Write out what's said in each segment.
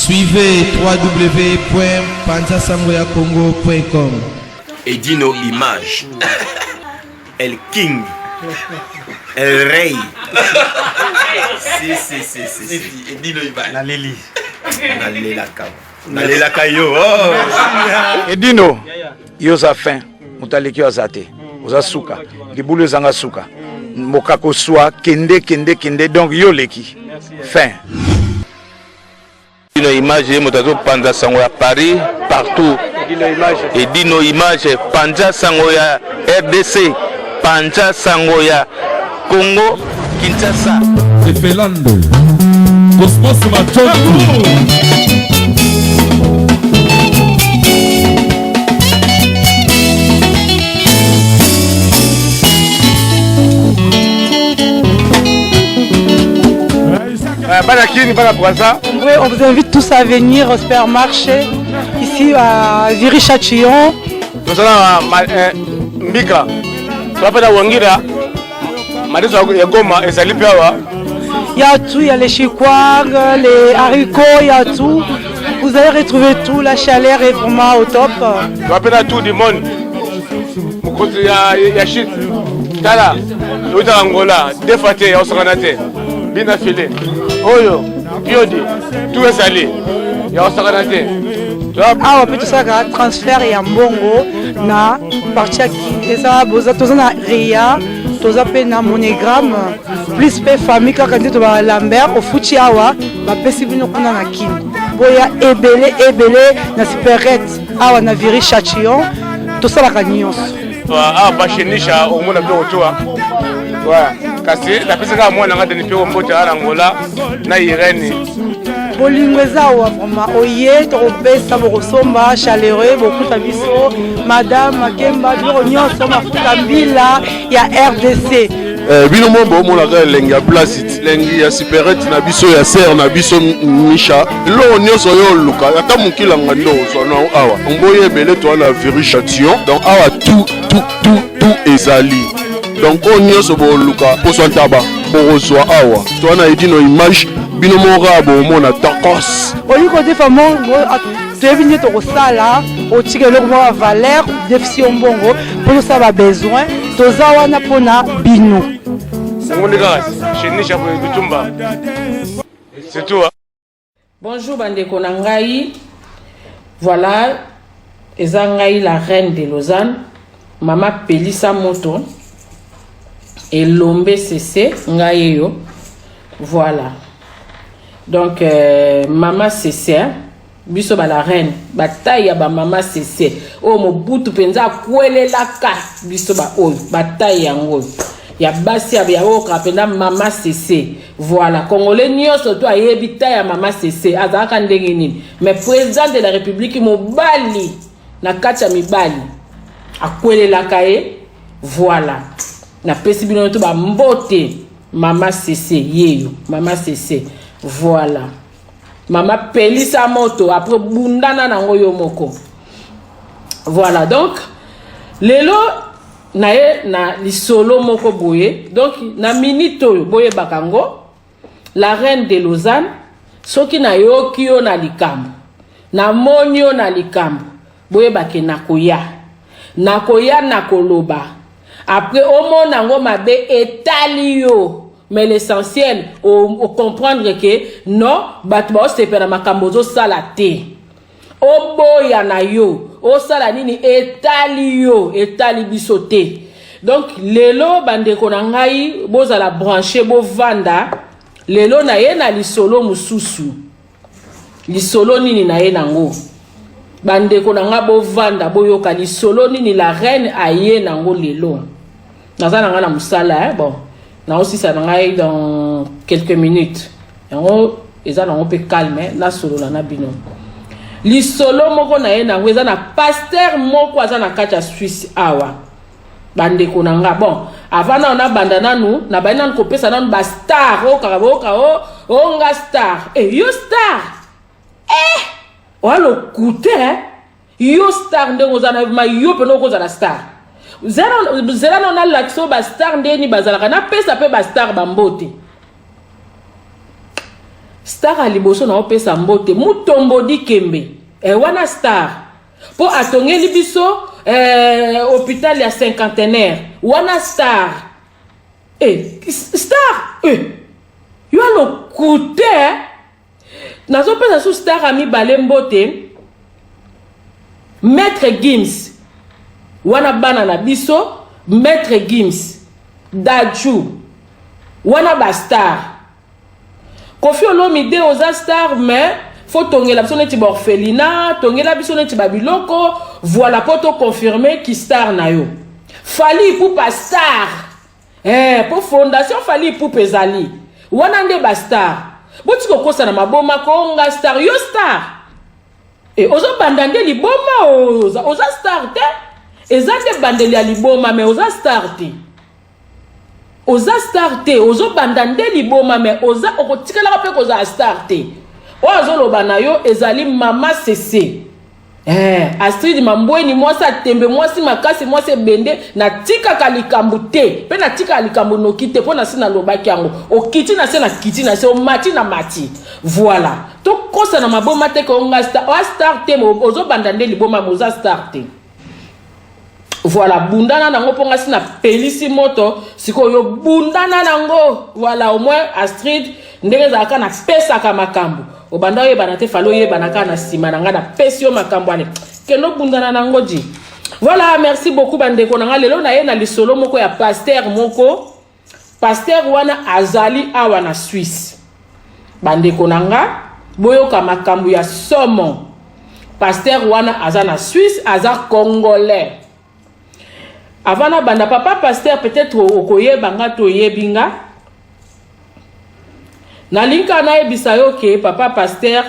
Suivez www.panzasangoyacongo.com. Et Dino Image. El King. El Rey. Si. Et Dino Image. La Lili. Nalelaka yo. Et Dino, yoza fin. Mutaleki azate. Oza suka. Libulu zanga suka. Mokako soa kende donc yo leki. Fin. Dino Image motazo Panza Sango ya Paris partout. Et Dino Image Panza Sango ya RDC, Panza Sango ya Congo Kinshasa. Felando Cosmos Machondo. On vous invite tous à venir au supermarché ici à Viry-Châtillon. Nous allons Mbika. Tu vas faire Wangira. Il y a tout, il y a les chikwang, les haricots, il y a tout. Vous allez retrouver tout, la chaleur est vraiment au top. Tu vas faire tout du monde. Il y a shit. Tala, il y a Angola, deux fois, il y a Osaganate, bien affilé. Oyo, Piodi, tout est salé. Il y a Osaganate. Ah, on peut tout ça, transfert et en bongo, na partie qui ça, boza, tout ça na ria, tout ça peut na monogramme, plus peu famille quand tu vas Lambert, au fouti awa, ma pesibino kuna na kin. Boya ebele na superette, awa na Viry-Châtillon, tout ça la cagnos. Ah, bachenisha au monde bien autour. Ouais, kasi la pesa kama mwana ngade ni pio mbote ala Angola na Irene. Bolingweza wa vraiment oye to pesa bokosomba chaleureux beaucoup ta biso madame Makemba biro nyonso mafuta mbila ya RDC. Bino mombo mona ka lengi ya place lengi ya superette na biso ya serre na biso Misha lo nyonso yo luka ata mukila ngando so na awa mboye bele to na Viry-Châtillon donc awa tout ezali donc on nyonso bo luka poso ntaba bo so awa to na Dino Image bino mora bo mona tacos oyi ko defa mongo devine to sala o tikelo ko valeur déficit mbongo pour ça va besoin toza wana pona bino c'est tout. Bonjour bandeko na ngai. Voilà eza ngai la reine de Lausanne, Mama Pelisa Moto et Lombe CC ngai yo. Voilà. Donc Mama CC biso ba la reine bataille ya ba Mama CC o mobutu penza kwele la ka biso ba oyo bataille yango ya basi ya oka penda Mama CC. Voilà, Congolais nyonso to ayebita ya Mama CC azaka ndenge nini mais président de la République mobali na kati ya mibali akwelela kae. Voilà, na pesi bino to ba mbote Mama CC yeyo Mama CC. Voilà, Mama Pelisa Moto après bundana nango yo moko. Voilà, donc lelo nae na lisolo moko boye donc na minito boye bakango la reine de Lausanne soki na yoki yo na likambo na monyo na likambo boye bake nakoya na koloba après omo nango mabe etali yo mais l'essentiel au comprendre que non batba se pena makambozo salate oboya na yo o sala nini etali bisote. Donc lelo bandeko na ngai boza la brancher bo vanda lelo na ye na lisolo mususu lisolo nini na ye nango bandeko na nga bo vanda boyoka lisolo nini la reine aye nango lelo nazana nga na musala bon na aussi ça na ngai dans quelques minutes yango eza nango pe calme na solo na bino. Lisolo moko na ye nango eza na pasteur moko aza na kati ya Suisse awa bandeko na nga. Bon avant na ona banda nanu na bana nko pesa nanu ba star o karaboka o nga star yo star walo kute yo star ndeko za na ma yo peno ko za la star zera na ona lakso ba star ndeni bazalaka na pesa pe ba star ba mbote star a liboso na opesa mbote mutombo di kembe wana star po atongeli biso hôpital ya cinquantenaire wana star star yo alokute nazopesa su star ami bale mbote Maître Gims wana bana na biso Maître Gims Dadju wana ba star Koffi Olomide oza star mais faut tongela biso neti ba orphelinat tongela biso neti ba biloko voilà pour te confirmer qui star na yo Fally Ipupa star pour fondation Fally Ipupa ezali wana nde ba star boti kokosa na maboma ko nga star yo star ozo bandande liboma oza star te ezande bandeli ya liboma mais oza star te oza star te ozo bandande liboma mais oza okotikala pe koza star te ozo loba na yo ezali mama cc Astrid Mambweni mwasa tembe mwasi makasi mwase bende na tika kalikambu te pe na tika kalikambu nokite po na sina lobaki yango okiti na se na kiti na se o mati na mati voilà to kosa na maboma te ko nga star te ozo bandande liboma moza star te voilà bundana nango ponga sina pelisi moto siko yo bundana nango voilà au moins Astrid ndenge za kana pesa kama makambo obanda ye banate falo ye banaka na sima nanga na pesi yo makambo ane keno bundana nango di voilà merci beaucoup bandeko nanga lelo na ye na lisolo moko ya pasteur moko pasteur wana azali awa na Suisse bandeko nanga boyoka makambo ya somo pasteur wana aza na Suisse aza congolais avant banda papa pasteur peut-être okoyeba nga to yebinga na linka na ebisa yo ke papa pasteur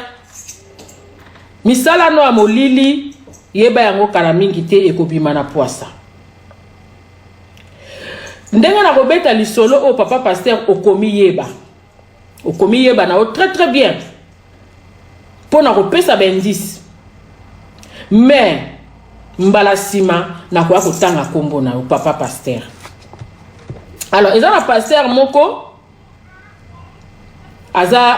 misala no amolili yeba yango kala mingi te ekobima na poisa ndenge na kobeta lisolo o papa pasteur okomi yeba na o très bien pona kopesa bendis mais mbala sima na kwa kotanga kombo na papa pasteur alors eza na pasteur moko aza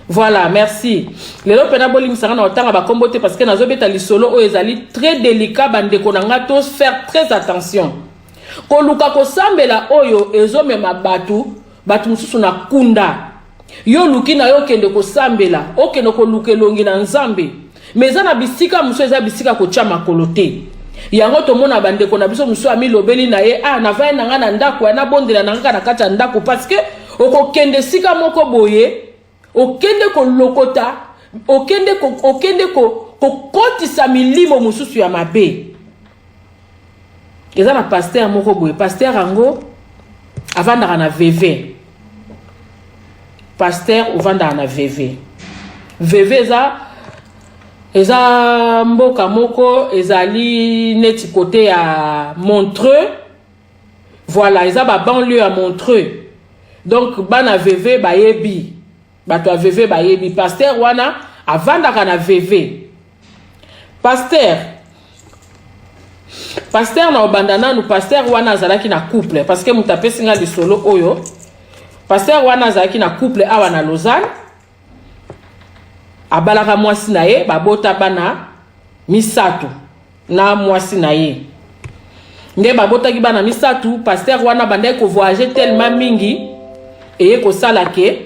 voilà merci lelo pena boli misanga na otanga ba kombo te parce que nazo beta lisolo o ezali très délicat bandeko na nga tous faire très attention ko luka ko sambela oyo ezomema batu mususu na kunda yo luki na yo kende ko sambela okende ko lukelongi na nzambe mais za na bisika muso eza bisika ko chama kolote yango to mona bandeko na biso muso ami lobeli na ye na vai na nga na ndako na bondela na nga na kata ndako parce que okokende sika moko boye okende ko lokota okende ko kotisa milimo mususu ya mabe eza na pasteur moko boye pasteur ango avandaka na VV pasteur ovandaka na VV eza mboka moko ezali neti côté ya Montreux voilà eza ba banlieue à Montreux donc bana VV bayebi bato a VV bayebi pasteur wana avandaka na VV pasteur na obandana nu pasteur wana azalaki na couple parce que mutapesi nga lisolo oyo pasteur wana azalaki na couple awa na Lausanne abalaka mwasi na ye babota bana misatu na mwasi na ye nde babotaki bana misatu pasteur wana bandai ko voyager tellement mingi eye ko salake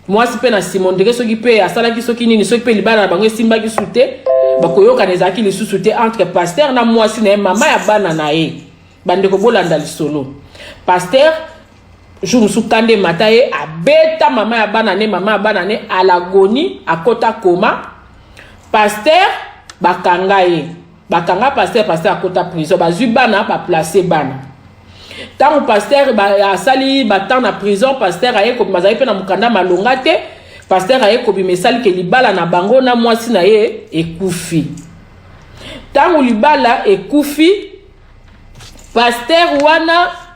mwasi pe na Simon ndeke soki pe asalaki soki nini soki pe libana na bango esimbaki sute bakoyoka nezaki lisusu te entre pasteur na mwasi na ye mama ya bana na ye bande ko bolanda lisolo pasteur jour sukande mataye abeta mama ya bana ne à l'agonie akota koma pasteur bakanga pasteur akota prison bazui bana ba placer bana tant pasteur asali batant na prison pasteur aye ko mazali pe na mukanda malonga te pasteur aye ko bimesali ke libala na bango na mwasi na ye ekufi tant libala ekufi pasteur wana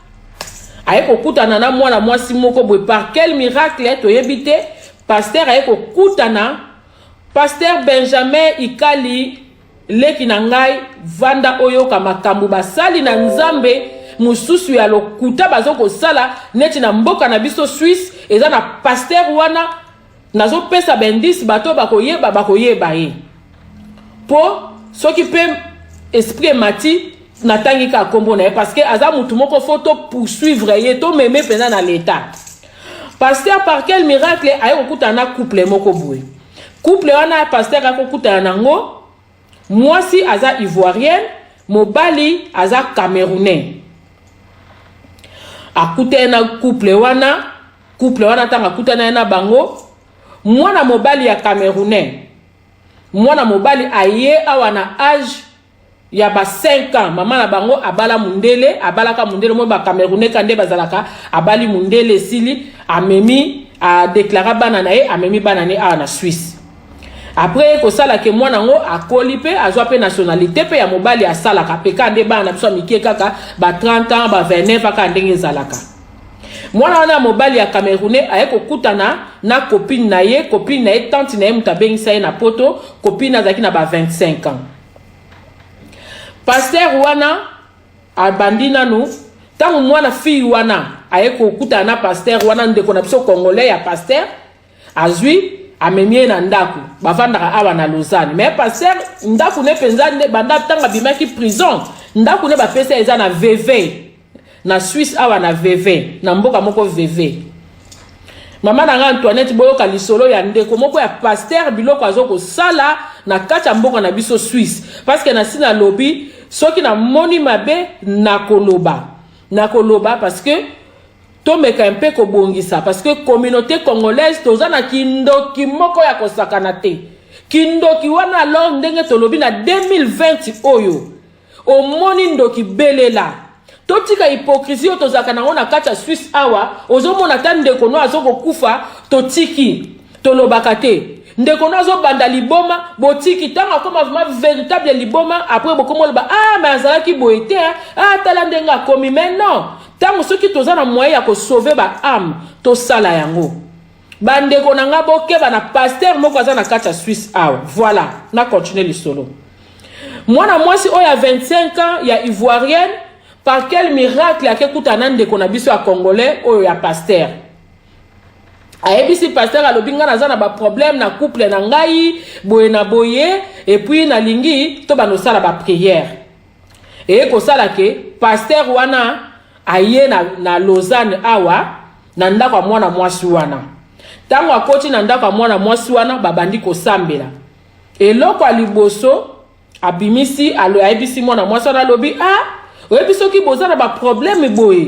aye kokutana na mwana mwasi moko boye par quel miracle toyebi te pasteur aye kokutana pasteur Benjamin Ikali leki na ngai vanda oyoka makambo basali na nzambe mususu ya lokuta bazoko sala neti na mboka na biso Suisse eza na pasteur wana nazo pesa bendis bato bakoyeba ye po soki pe esprit mati natangi ka kombo na ye parce que aza mutu moko photo poursuivre ye to meme pena na l'état. Pasteur par quel miracle aye kokutana couple moko boye. Couple wana pasteur akokutana nango mwasi aza ivoirienne, mobali aza camerounais. Akutana couple wana tanga kutana na bango mwana mobali ya camerounais. Mwana mobali aye awana âge ya ba 5 ans mama na bango abala mundele abalaka mundele mo ba camerounais kande bazalaka abali mundele sili amemi a déclarer bana na ye amemi bana ne a na Suisse. Après ko sala ke mwana ngo akoli pe azwa pe nationalité pe ya mobali asalaka pe kande bana biso mikie kaka ba 30 ans ba 29 aka ndenge zalaka. Mwana wana mobali ya camerounais aye kokutana na copine na ye tante na ye mutabengisa ye na poto copine azaki na ba 25 ans. Pasteur wana abandi nanu tangu mwana fille wana aye kokutana na pasteur wana ndeko na biso congolais ya pasteur azwi amemie na ndaku bavandaka awa na Lausanne mais pasteur ndaku ne penza nde banda tanga bimaki prison ndaku ne bapesa eza na VV na Suisse awa na VV na mboka moko VV. Mama na Antoinette boyoka lisolo ya ndeko moko ya pasteur biloko azoko sala na kati ya mboka na biso Suisse parce que na sina lobby soki na moni mabe na koloba parce que to meka un peu kobongisa parce que communauté congolaise tozana kindoki moko ya kosakana te kindoki wana alors ndenge tolobi na 2020 oyo omoni ndoki belela totika hypocrisie tozaka nango na kati ya Suisse awa ozomona ta ndeko no azoko kufa totiki tolobaka te ndeko no azobanda liboma botiki tanga koma vraiment véritable liboma après bokomo loba mais azalaki boete tala ndenga komi mais non tango soki tozana moyen ya ko sauver ba âme to sala yango bandeko nanga bokeba na pasteur moko aza na kati ya Suisse awa voilà na continuer le solo mwana mwasi oyo ya 25 ans ya ivoirienne par quel miracle akekutana ndeko na biso ya congolais oyo ya pasteur ayebisi pasteur alobinga naza na ba problème na couple na ngai boye na boye et puis na lingi to banosala ba prière et ko sala ke pasteur wana aye na Lausanne awa na ndako ya mwana mwasi wana tango akoti na ndako ya mwana mwasi wana babandi kosambela eloko aliboso abimisi ayebisi mwana mwasi wana lobi oyebi soki bozana ba problème boye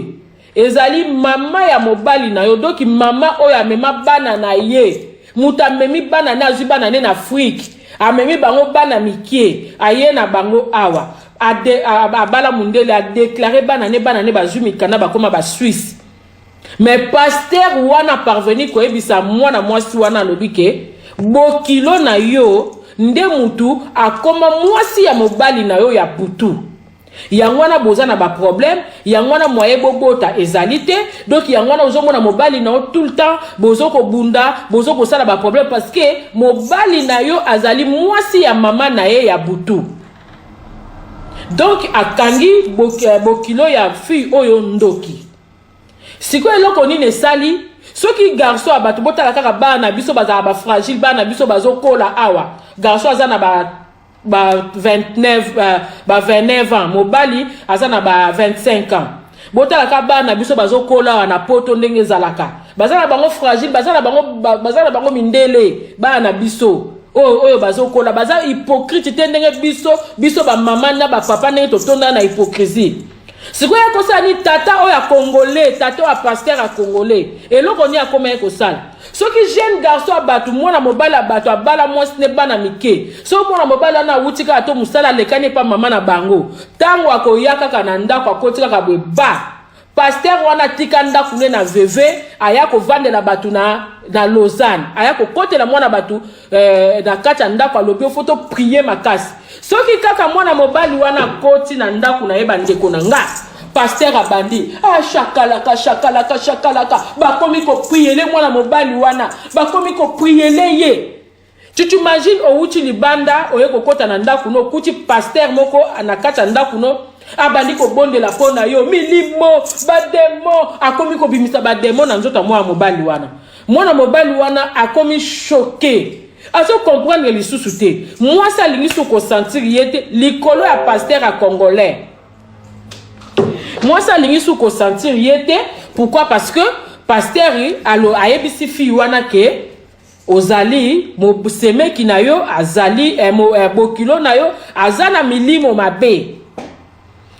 ezali mama ya mobali na yo doki mama oyo amema bana na ye muta memi bana na azwi bana ne na Afrique amemi bango bana mikie aye na bango awa abala mundele a déclaré bana ne bazwi mikanda bakoma ba Suisse mais pasteur wana parvenu koyebisa mwana mwasi wana lobike bokilo na yo nde mutu akoma mwasi ya mobali na yo ya butu yangwana boza na ba problème yangwana moye bobota ezalité donc yangwana ozomona mobali na tout le temps bozoko bunda bozoko sala ba problème parce que mobali na yo azali mwasi ya mama na ye ya butu donc akangi bokilo ya fille oyo ndoki siko eloko nini esali soki garçon abatu botala kaka bana biso bazala ba fragile bana biso bazokola awa garçon azana ba 29 ans mobali azana ba 25 ans botala ka bana biso bazokola na poto ndenge zalaka bazana bango fragile bazana bango mindele bana biso oyo bazokola baza hypocrite te ndenge biso ba mama na ba papa ndenge totonda na hypocrisie sikoya kosa ni tata oya congolais tata wa pasteur a congolais eloko ni akoma ko sala soki jeune garçon abatu mwana mobala abatu abala mwasi ne bana mike so mwana mobala na wutika to musala lekane pa mama na bango tango akoyaka kana ndako akotika kabwe ba pasteur wana tika ndako ne na VV aya ko vandela batu na Lausanne aya ko kotela mwana batu na kati ndako alobi foto prier makasi soki kaka mwana mobali wana koti na ndako na yeba ndeko na nga pasteur abandi shakalaka bakomi ko prier mwana mobali wana bakomi ko prier ye tu t'imagines outi libanda oye kokota na ndako no kuti pasteur moko na kati ndako no abandi ko bondela pona yo milimo bademo akomi ko bimisa bademo na nzota mwa mobali wana mwana mobali wana akomi choqué azo comprendre les sous-soutés moi ça lingi soko sentir yete likolo ya pasteur a congolais moi ça lingi soko sentir yete pourquoi parce que pasteur alo ayebisi fi wana ke ozali mo seme kinayo azali bokilo nayo azana milimo mabe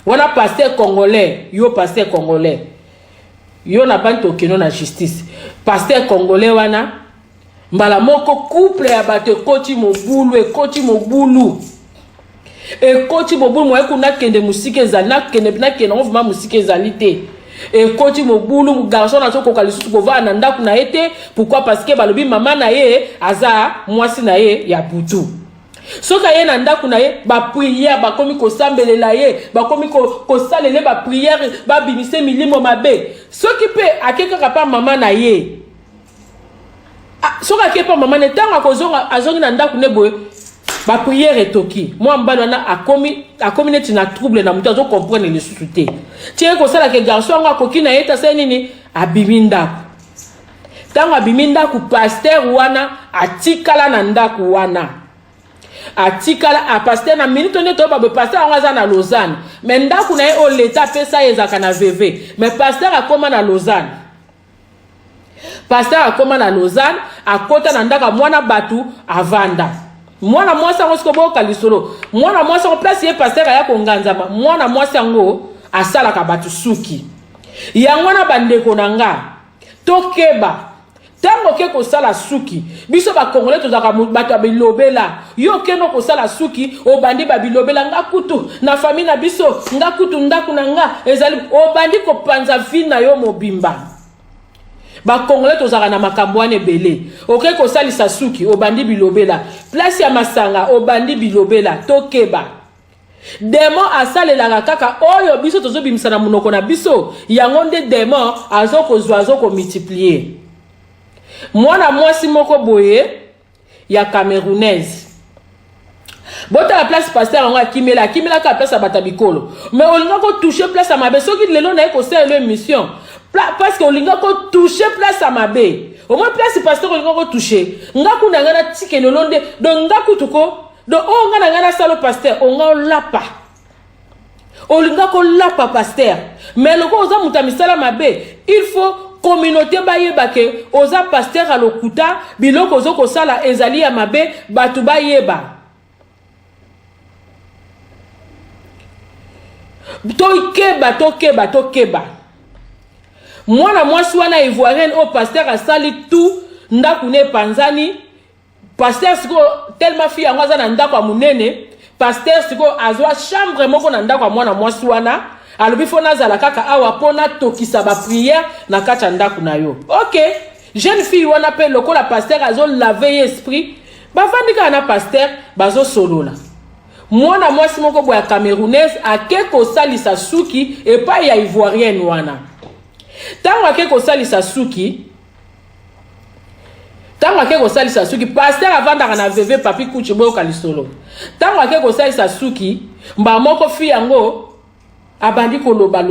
wana pasteur congolais yo pasteur congolais yo na banto kino na justice pasteur congolais wana mbala moko couple ya bato koti mobulu ekoti mobulu mo ekuna kende musike ezali na kende on vuma musike ezali te ekoti mobulu garçon na soko kalisusu kova na ndaku na ete pourquoi parce que balobi mama na ye aza mwasi na ye ya butu soka ye na ndaku na ye ba prière ba komi ko sambelela ye ba komi ko salele ba prière ba bimise milimo mabe soki pe akeka kapa mama na ye soka kepa mama ne tanga kozonga azongi na ndaku ne boye ba prière etoki moi mbalo na akomi neti na trouble na mutu azo comprendre les sous-soutés tie ko sala ke garçon nga koki na yeta sa nini abiminda tanga biminda ku pasteur wana atikala na ndaku wana atikala a pasteur na minute ne to ba pasteur nga za na Lausanne mais ndaku na ye o l'état pesa ezaka na VV mais pasteur akoma na Lausanne pasteur akoma na Lausanne akota na ndaka mwana batu avanda mwana mwasa ngo sikobo kalisolo mwana mwasa ngo place ye pasteur ya konganzama mwana mwasa ngo asala ka batu suki ya mwana bandeko nanga tokeba tango ke ko sala suki biso ba congolais tozaka bato bilobela yo keno ko sala suki o bandi ba bilobela nga kutu na famille na biso nga kutu ndaku nanga ezali o bandi ko panza vina yo mobimba ba congolais tozaka na makambo ane belé oke ko sali sasuki obandi bilobela place ya masanga obandi bilobela tokeba démon asalela kaka oyo biso tozobimisa na munoko na biso yango nde démon azoko multiplier mwana mwasi moko boye ya camerounaise bota la place pasteur ngo akimela ka place batabikolo mais olinga ko toucher place à mabe soki lelo na ko sala mission parce que olinga ko toucher place à mabe au moins place pasteur olinga ko toucher ngaku na ngana tike lolonde donc ngaku tuko do o ngana ngana salo pasteur o nga lapa olinga ko lapa pasteur mais loko oza mutamisala mabe il faut communauté bayeba ke oza pasteur a lokuta biloko zoko sala ezali ya mabe batu bayeba tokeba mwana mwasi wana ivoirienne au pasteur a sali tout ndaku ne panzani pasteur siko tellement fi yango za na ndako munene pasteur siko azwa chambre moko na ndako mwana mwasi wana alobi fona zala kaka awa pona tokisa ba prière na kata ndako na yo OK jeune fille wana pe lokola pasteur azo laver esprit bafandika na pasteur bazo solola mwana mwasi moko boya camerounaise akeko salisa suki epa ya ivoirienne wana tango akeko salisa suki pasteur avandaka na VV papi kuchi boyo kalisolo tango akeko salisa suki mba moko fi yango abandi koloba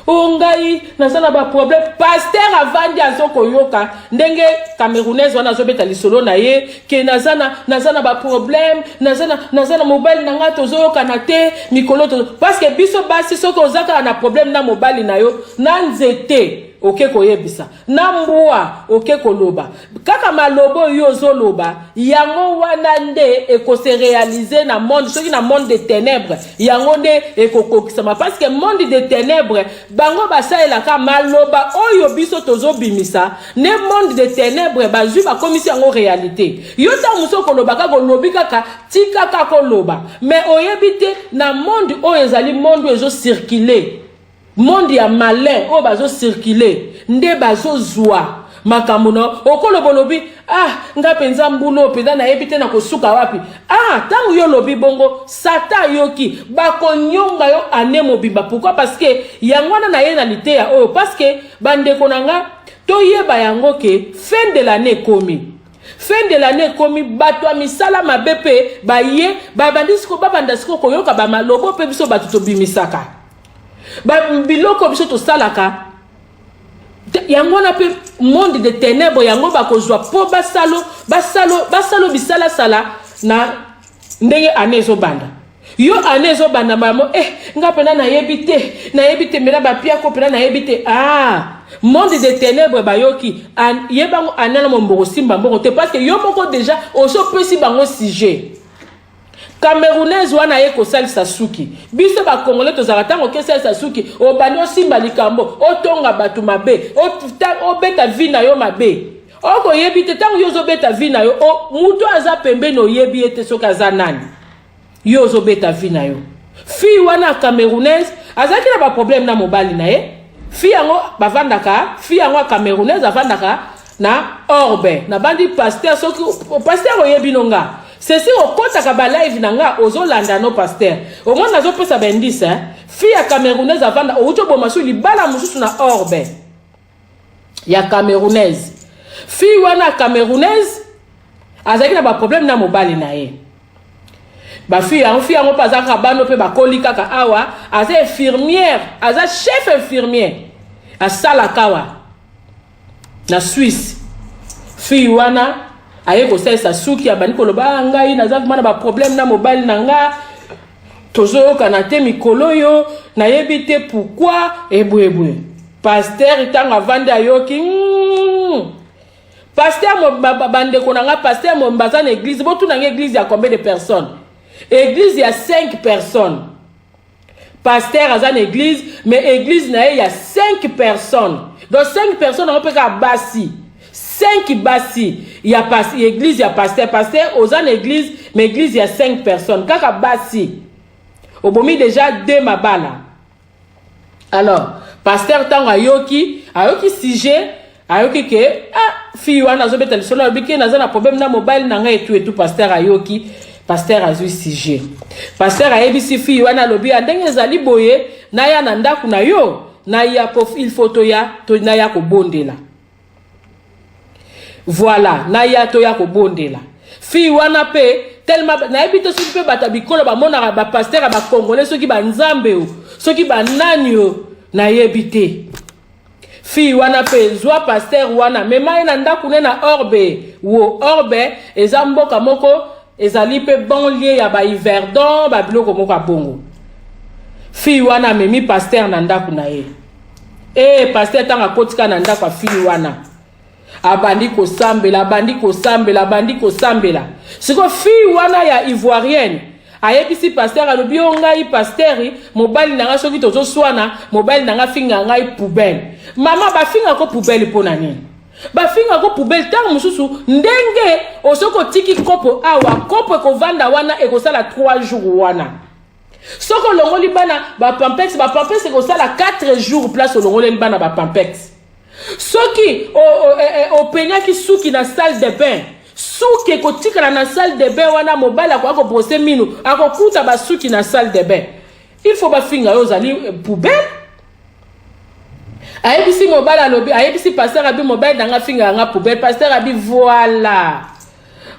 ongai nasala ba problème pasteur avandi azoko yoka ndenge camerounaise wana zobeta lisolo na ye ke nazana ba problème nazana mobile na ngato zoyoka na te mikolo to parce que biso basi soko ozaka na problème na mobile na yo na nzete oke koyebisa na mbua oke koloba kaka malobo yo zoloba yango wana nde ekose réaliser na monde soki na monde de ténèbres yango nde ekokokisama parce que monde de ténèbres bango basaela ka maloba oyo biso tozobimisa ne monde de ténèbres bazwi bakomisi yango réalité yo ta muso koloba kaka lobi kaka tika kaka koloba mais oyebite na monde oyo ezali monde ezo circuler monde ya malin o bazo circuler nde bazo zwa makamuno okolo bolobi nga penza mbulo peda na yebite na kosuka wapi tangu yo lobi bongo sata yoki bakonyonga yo ane mobimba pourquoi parce que yangwana na ye na litea parce que bande konanga toyeba yango ke fin de l'année komi fin de l'année komi bato a misala mabepe baye babandisiko babandasiko koyoka ba malobo pe biso bato to bimisaka ba biloko biso to salaka yango na pe monde de ténèbres yango ba kozwa po basalo bisala sala na ndenge anezo banda yo anezo banda mamo nga pena na yebite mena ba pia ko pena na yebite monde de ténèbres bayoki yebango anana momboko simba mboko te parce que yo moko déjà oso pesi bango sujet Camerounaise wana ye ko salisa suki biso ba congolais to zaratango ke salisa suki o banyo simba likambo o tonga batu mabe o beta vina yo mabe o ko yebite tango yo zo beta vina yo o muto aza pembe no yebi ete soka za nani yo zo beta vina yo fi wana Camerounaise azaki na ba problème na mobali na ye fi yango bavandaka fi yango Camerounaise avandaka na orbe na bandi pasteur soki pasteur oyebi nonga ceci au kota ka ba live nanga ozolanda no pasteur au moins nazo pesa bendisa fi ya Camerounaise avanda outo bomasu libala mususu na orbe ya Camerounaise fi wana Camerounaise azaki na ba problème na mobali na ye ba fi yango pazaka bano pe ba kolika ka awa aza infirmière aza chef infirmière a Salakawa na Suisse fi wana aye ko sa suki abani ko loba ngai nazav mana ba problème na mobile nanga tozo kana te mikolo yo na yebite pourquoi ebwe pasteur itanga vanda yoki pasteur mo bande ko nanga pasteur mo mbazana église botu na église ya combien de personnes église ya 5 personnes pasteur azana église mais église na ya 5 personnes donc 5 personnes on peut ka basi 5 basi ya pas église ya pasteur aux an église mais église ya 5 personnes kaka basi obomi déjà 2 mabala alors pasteur tango ayoki sujet ayoki ke fi wana zo beta lisolo biki na zana problème na mobile na ngai tout pasteur ayoki pasteur azui sujet pasteur ayebisi fi wana lobi andenge ezali boye na ya na ndaku na yo na ya il photo ya to na ya ko bondela. Voilà, na ya to ya ko bondela. Fi wana pe tellement na ebite soki pe bata bikolo ba mona ba pasteur ba congolais soki ba nzambe o, soki ba nani o na yebite. Fi wana pe zwa pasteur wana mema ina ndaku na orbe wo orbe ezamboka moko ezali pe banlieue ya ba Yverdon ba biloko moko bongo. Fi wana memi pasteur na ndaku na ye. Pasteur tanga kotika na ndaku fi wana. Abandi ko sambela siko fi wana ya ivoirienne ayebisi pasteur alobi ngai pasteur mobali nanga soki tozo swana mobali nanga finga ngai poubelle mama ba finga ko poubelle pona nini ba finga ko poubelle tango mususu ndenge osoko tiki kopo awa kopo ko vanda wana e ko sala 3 jours wana soko longoli bana ba pampex ko sala 4 jours place longoli bana ba pampex soki o penya ki suki na salle de bain suki ko tikala na salle de bain wana mobala ko brosser minu akokuta ba suki na salle de bain il faut ba finga yo zali poubelle ayebisi mobala lobi ayebisi pasteur abi mobile danga finga nga poubelle pasteur abi voilà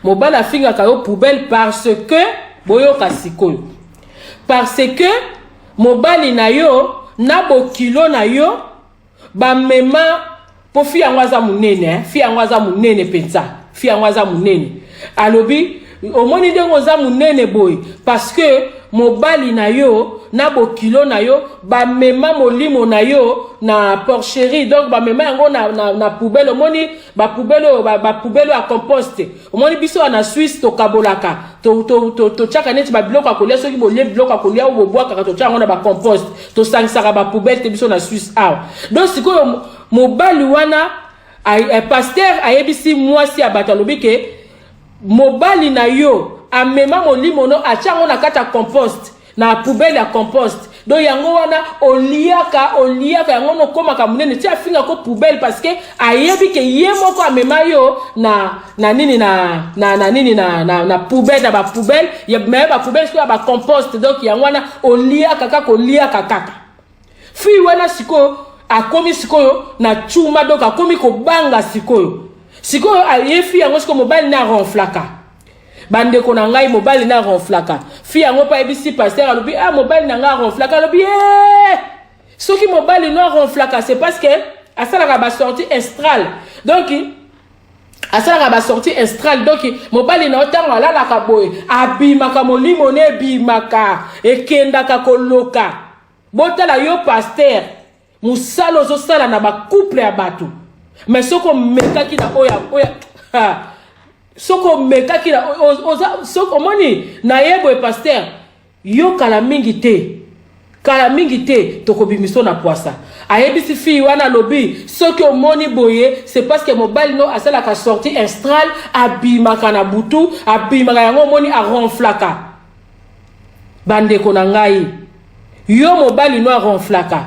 mobala finga ka yo poubelle parce que boyo kasikoyo parce que mobali na yo na bo kilo na yo ba mema po fi angwaza munene fi angwaza munene penza fi angwaza munene alobi omoni dengo za munene boy parce que mobali na yo na bo kilo na yo ba mema molimo na yo na porcherie donc ba mema yango na poubelle omoni ba poubelle a compost omoni biso na Suisse to kabolaka to chaka neti ba biloko akolia soki bolie biloko akolia ou boboa kaka to chaka na ba compost to sangsaka ba poubelle te biso na Suisse donc sikoyo mobali wana pasteur ayebisi mwasi abatalobi ke mobali na yo amema molimo no achango na kata compost na poubelle ya compost do yango wana oliaka yango no koma ka munene ti afinga ko poubelle parce que ayebi ke ye moko amema yo na nini na poubelle na ba poubelle ya me ba poubelle so ba compost donc yango wana oliaka kaka fi wana siko akomi sikoyo na chuma donc akomi ko banga sikoyo siko aye fi yango siko mobali na ronflaka bande ko na ngai mobali na ronflaka fi yango pa ebisi pasteur alobi mobali na ngai ronflaka alobi soki mobali no ronflaka c'est parce que asala ba sortie estrale donc asala ba sortie estrale donc mobali na otango alala ka boye abimaka molimo ne bimaka ekendaka koloka botala yo pasteur musalo zo sala na ba couple ya bato mais soko mekaki na oya soko mekaki na soko moni na yebo e pasteur yo kala mingi te tokobimiso na poisa ayebisi fi wana lobi soki omoni boye c'est parce que mobali no asala ka sortie estrale abimaka na butu abimaka yango moni a ronflaka bande ko na ngai yo mobali no a ronflaka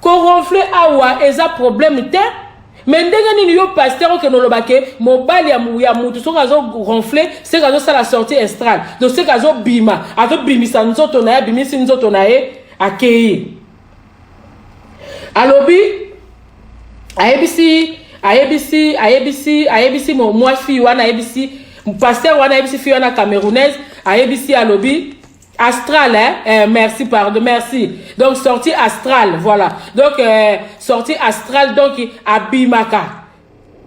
ko ronfle awa eza problème te mais ndenge nini yo pasteur ke no lobake mobali ya mutu so kazo ronfle c'est kazo sala sortie estrale donc c'est kazo bima azo bimisa nzoto na ya bimisi nzoto na ye akei alobi ayebisi moi fille wana ayebisi pasteur wana ayebisi fille wana camerounaise ayebisi alobi astral merci donc sortie astrale voilà donc sortie astrale donc abimaka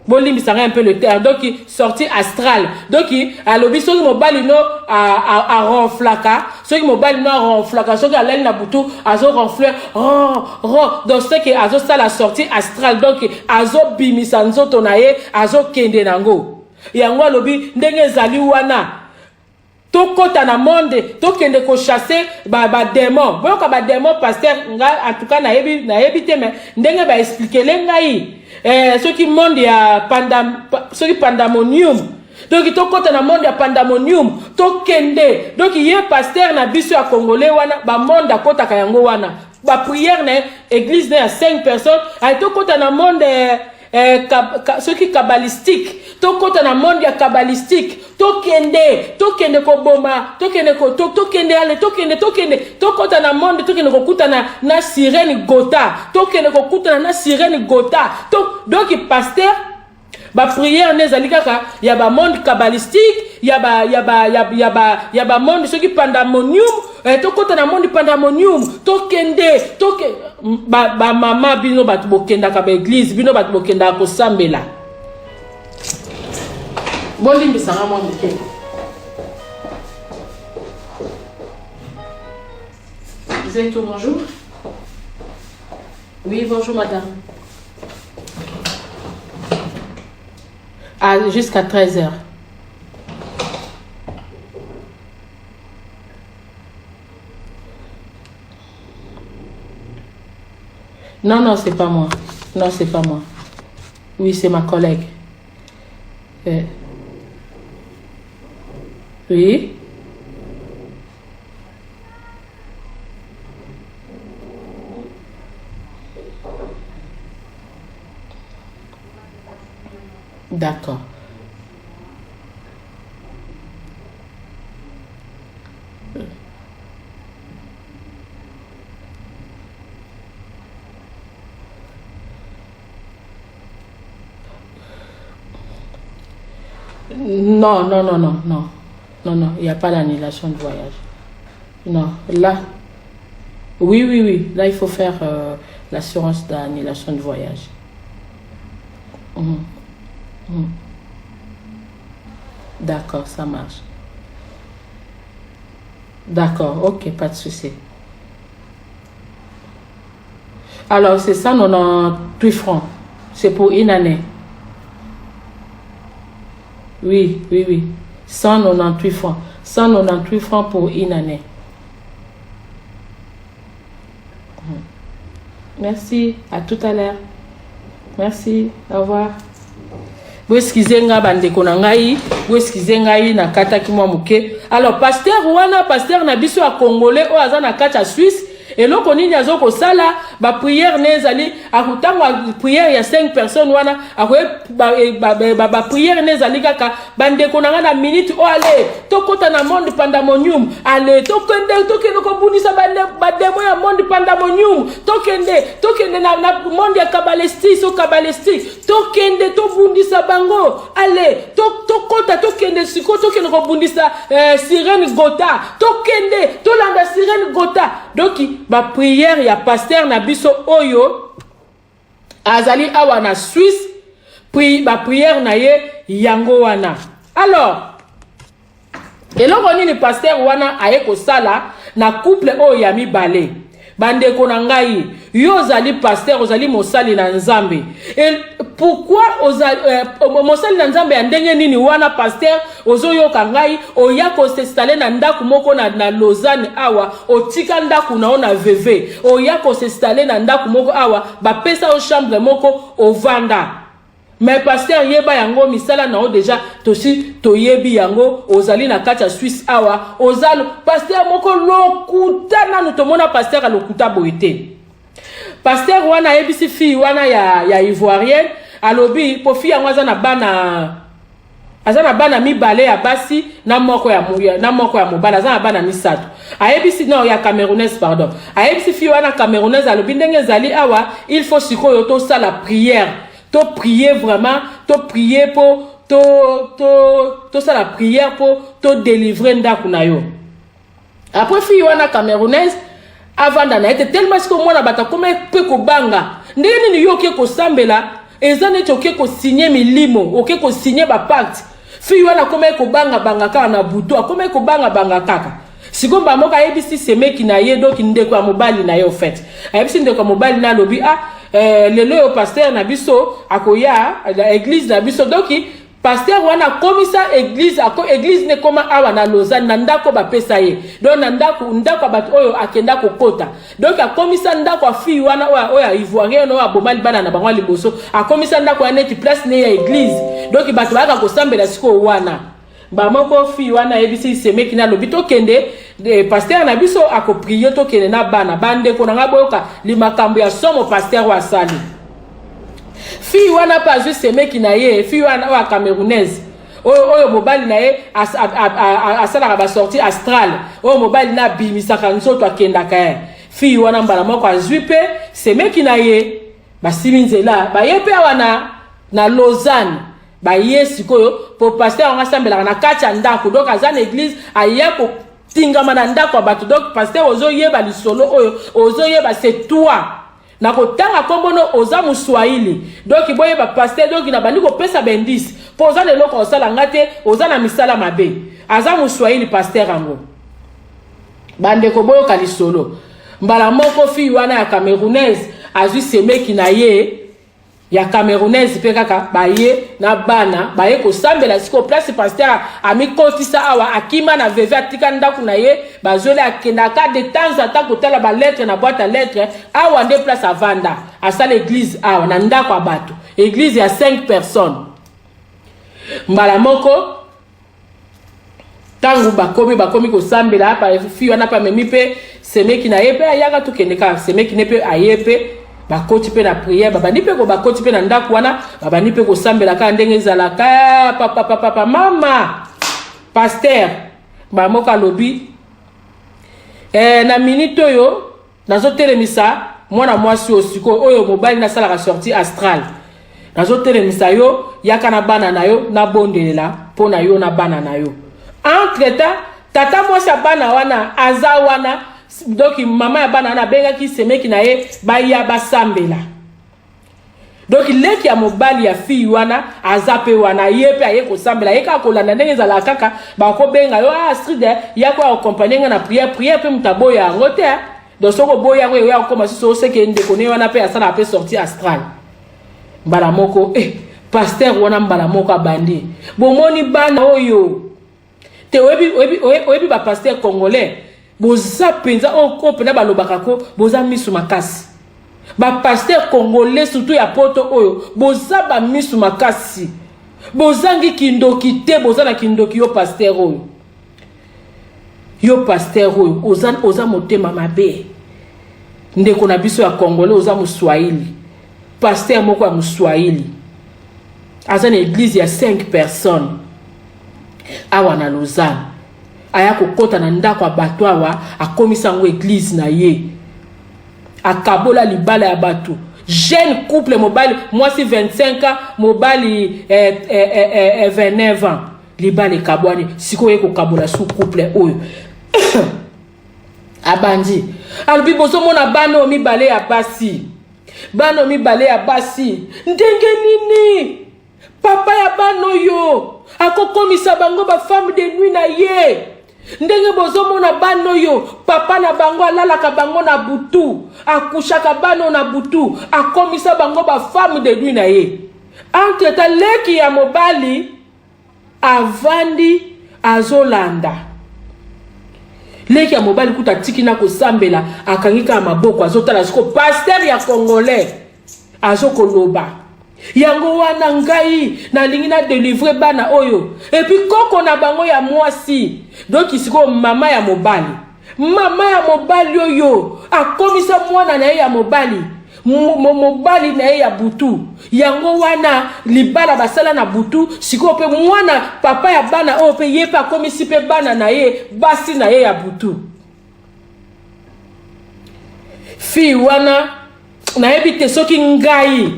bolimbi ça un peu le terme donc sortie astrale donc alobi soki mobali no a ronflaka soki mobali no a ronflaka soki alali na butu azo ronfler donc c'est que azo sala sortie astrale donc azo bimisa nzoto na ye azo kende nango yango alobi ndenge ezali wana tokota na monde tokende ko chasser ba démon boyoka ba démon pasteur nga en tout cas na yebi te mais ndenge ba expliquer le ngai ce qui monde ya pandamonium donc tokota na monde ya pandamonium tokende donc ye pasteur na biso ya congolais wana ba monde akota ka yango wana ba prière na église na 5 personnes ay tokota na monde ce qui kabbalistique tokota na monde ya kabbalistique tokende ko boma tokende tokota na monde tokende ko kutana na sirène gota tokende ko kutana na sirène gota donc pasteur ba prière nezali kaka ya ba monde kabbalistique ya ba monde ce qui pandamonium tokota na monde pandamonium tokende ba mama bino bat bokenda ka ba église bino bat bokenda ko sambela bolimbi sanga mo mike vous êtes au bonjour oui bonjour madame jusqu'à 13h. Non, c'est pas moi. Non, c'est pas moi. Oui, c'est ma collègue. Oui. D'accord. Non, il n'y a pas l'annulation de voyage. Non, là, oui, là il faut faire l'assurance d'annulation de voyage. D'accord, ça marche. D'accord, ok, pas de souci. Alors, c'est 198 francs. C'est pour une année. Oui. 198 francs. 198 francs pour une année. Merci, à tout à l'heure. Merci, au revoir. Vous excusez nga bandeko na ngai, vous excusez ngai na kata ki mwa muke. Alors pasteur wana pasteur na biso ya congolais o aza na kata Suisse eloko nini azoko sala ba prière nezali akutango prière ya 5 personnes wana akoye ba prière nezali kaka bandeko nanga na minute o ale tokota na monde pandemonium ale tokende ko bunisa ba demo ya monde pandemonium tokende na monde ya kabalesti so kabalesti tokende to bundisa bango ale tokota tokende siko tokende ko bundisa sirène gota tokende to landa sirène gota donc ba prière ya pasteur na biso oyo azali awa na Suisse ba prière na ye yango wana. Alors eloko nini pasteur wana aye ko sala na couple oyo ya mibale bandeko na ngai yo ozali pasteur ozali mosali na Nzambe et pourquoi ozali mosali na Nzambe ya ndenge nini wana pasteur ozoyoka ngai oya ko s'installer na ndaku moko na Lausanne awa otika ndaku na ona VV oya ko s'installer na ndaku moko awa bapesa o chambre moko ovanda. Mais pasteur yeba yango misala na o déjà tosi toyebi yango ozali na kati ya Suisse awa ozalo pasteur moko lokuta nanu tomona pasteur lokuta boite pasteur wana ebisi fille wana ya ivoirienne alobi po fille yango azana bana mibale ya basi na moko ya mobala azana bana misato ayebisi no ya camerounaise pardon ayebisi fille wana camerounaise alobi ndenge zali awa il faut sikoyo to sala prière to prier vraiment to prier pour to ça la prière pour to délivrer ndaku na yo. Après fille wana camerounaise avant d'ana était tellement ce que moi na bata comme pe ko banga ndeni ni yo ke ko sambela ezane to ke ko signer milimo o ke ko signer ba pacte fille wana comme ko banga ka na buto comme ko banga kaka siko ba moka ebisi semeki na ye donc ndeko ya mobali na ye au fait ebisi ndeko ya mobali na lobi lelo au pasteur na biso akoya église na biso donc pasteur wana komisa église ne koma awa na Lausanne na ndako ba pesa ye donc na ndako bat oyo akenda kokota donc akomisa ndako a fille wana oya ivoirien no abomali bana na bango liboso akomisa ndako ya neti place ne ya église donc bato baka kosambela siko wana ba moko fille wana ebisi semeki na lobi to kende pasteur na biso ako prier to kende na bana bande ko nga boyoka limakambo ya somo pasteur wa sali fille wana pas juste semeki na ye fille wana wa camerounaise oyo mobali na ye asala ba sortie astrale oyo mobali na bimisaka nzoto akenda ka fille wana mbala moko azwipe semeki na ye basiminzela ba yepe wana na Lausanne ba yesi koyo po pasteur nga sambela na kati ndako donc azana église ayako tingama na ndako bato donc pasteur ozoyeba lisolo oyo ozoyeba c'est toi na kotanga kombono oza muswahili donc boyeba pasteur donc na bandi ko pesa bendis po oza lelo ko sala ngate oza na misala mabe aza muswahili pasteur ango bande ko boyo kalisolo mbala moko fille wana ya camerounaise azu semeki na ye ya camerounaise pe kaka baye na bana baye ko sambela siko place pasteur ami kotisa awa akima na veve atika ndaku na ye bazole akenda ka de temps ata kotala ba lettre na boîte à lettres awa nde place à vanda à sa l'église awa na ndako abato église ya 5 personnes mbala moko tangu bakomi ko sambela pa fille wana pa memi pe semeki na ye pe ayaka to kendeka semeki ne pe ayepe bakoti pe na prière babani pe ko bakoti pe na ndaku wana babani pe ko sambela ka ndenge ezalaka papa mama pasteur ba moka lobi na minute oyo nazo telemisa mwana mwasi osiko oyo mobali na sala sortie astrale nazo telemisa yo yaka na bana na yo na bondelela pona yo na bana na yo entre temps tata mwasi bana wana aza wana donc mama ya bana na benga ki semeki na ye baya basambela donc leki ya mobali ya fille wana azape wana yepe aye ko sambela ye ka kolanda ndenge zala kaka ba ko benga yo stride ya ko accompagner na prière pe mutabo ya ngote donc soko boya ngo ya ko masiso seke ndeko ne wana pe asala pe sortie astrale mbala moko pasteur wana mbala moko abandi bomoni bana oyo te oyebi ba pasteur congolais boza penza o pena balobaka ko boza misu makasi ba pasteur congolais surtout ya poto oyo boza ba misu makasi bozangi kindoki te boza na kindoki yo pasteur oyo oza motema mabe ndeko na biso ya congolais oza muswahili pasteur moko ya muswahili aza na église ya 5 personnes awa na Lausanne aya kokota na ndako ya bato awa akomisa ngo église na ye akabola libala ya bato jeune couple mobali mwasi 25 ans mobali 29 ans libala ekabwani sikoyo ekokabola su couple oyo abandi albi bozomona bano mibale ya basi ndenge nini papa ya bano yo akokomisa bango ba femme de nuit na ye ndenge bozomona bano yo papa na bango alalaka bango na butu akushaka bano na butu akomisa bango ba femme de nuit na ye entre ta leki ya mobali avandi azolanda leki ya mobali kuta tiki na kosambela akangika maboko azotala siko pasteur ya congolais azokoloba yango wana ngai na lingi na délivrer bana oyo et puis koko na bango ya mwasi donc isiko mama ya mobali oyo akomisa mwana na ye ya mobali mobali na ye ya butu yango wana libala basala na butu siko pe mwana papa ya bana oyo pe ye pa komisi pe bana na ye basi na ye ya butu fi wana na yebi te soki ngai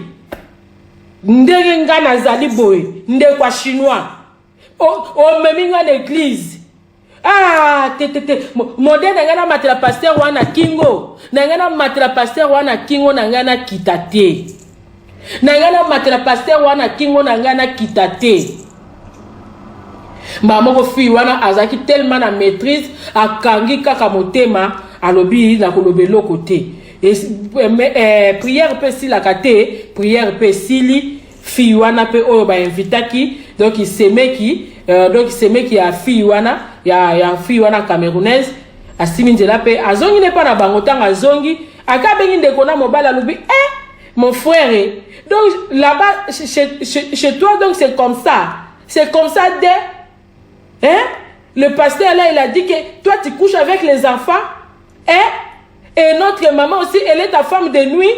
ndenge nga nazali boye nde kwa chinois o memi nga na église te modèle na nga na matela pasteur wana kingo na nga na matela pasteur wana kingo na nga na kitate na nga na matela pasteur wana kingo na nga na kitate moko fi wana azaki tellement na maîtrise akangi kaka motema alobi na kolobelo côté prière pe silaka te prière pe sili fi wana pe oyo ba invitaki donc il semeki ya fi wana ya fi wana camerounaise asimi nzela pe azongi ne pa na bango tanga azongi akabengi ndeko na mobala alobi mon frère donc là-bas chez toi donc c'est comme ça le pasteur là il a dit que toi tu couches avec les enfants et notre maman aussi elle est ta femme de nuit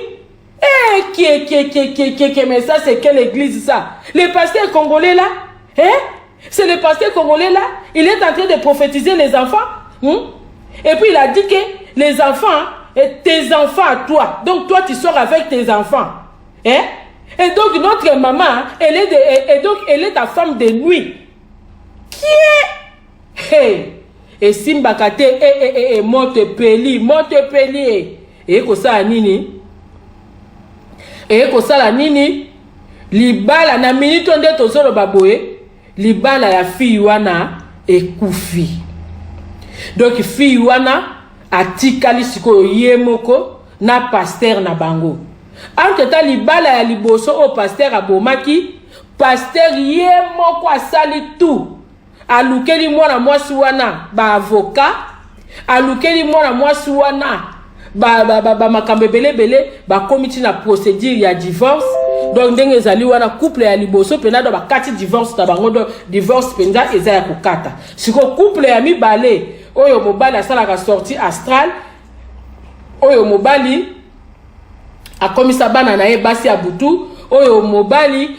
mais ça c'est quelle église ça le pasteur congolais là c'est le pasteur congolais là il est en train de prophétiser les enfants et puis il a dit que les enfants tes enfants à toi donc toi tu sors avec tes enfants et donc notre maman elle est ta femme de nuit qui est et simbakate Montepelli et kosala nini libala na minute onde tozolo baboye libala ya fi wana ekufi donc fi wana atikali sikoyo ye moko na pasteur na bango entre ta libala ya liboso o pasteur abomaki pasteur ye moko asali tout alukeli mwana mwasi wana ba avocat alukeli mwana mwasi wana ba makambe belebele ba komiti na procédure ya divorce donc ndenge ezali wana couple ya liboso pena do ba kati divorce ta bango do divorce penza eza ya kokata siko couple ya mibale oyo mobali asalaka sortie astrale oyo mobali akomisa bana na ye basi ya butu oyo mobali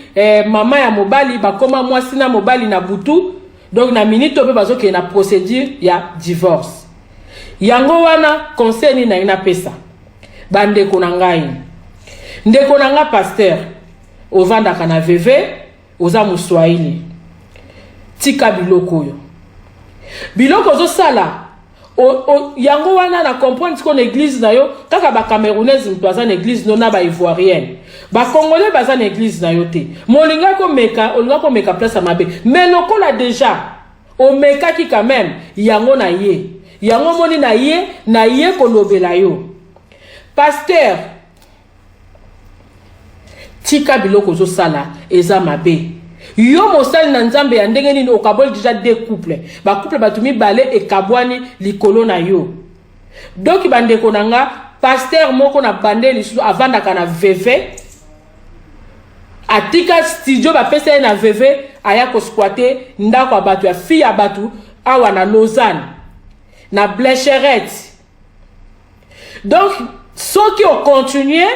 mama ya mobali bakoma mwasi na mobali na butu donc na minute ope bazoke na procédure ya divorce yango wana conseil ni na ina pesa bandeko na ngai ndeko na nga pasteur ovandaka na veve oza muswahili tika biloko zo sala yango wana na comprendre ko na église na yo kaka ba camerounaise mtoza na église no na ba ivoirienne ba congolais baza na église na yo te molinga ko meka place mabe mais lokola déjà o meka ki quand même yango na ye yango moni na ye kolobela yo pasteur tika biloko zo sala eza mabe yo mosali na nzambe ya ndenge nini okaboli déjà deux couples ba couple batumi bale ekabwani likolo na yo donc bandeko nanga pasteur moko na bande lisusu avandaka na veve atika studio ba pesa na veve aya ko squatter ndako abatu ya fille abatu awa na Lausanne na Blecherette donc soki o continuer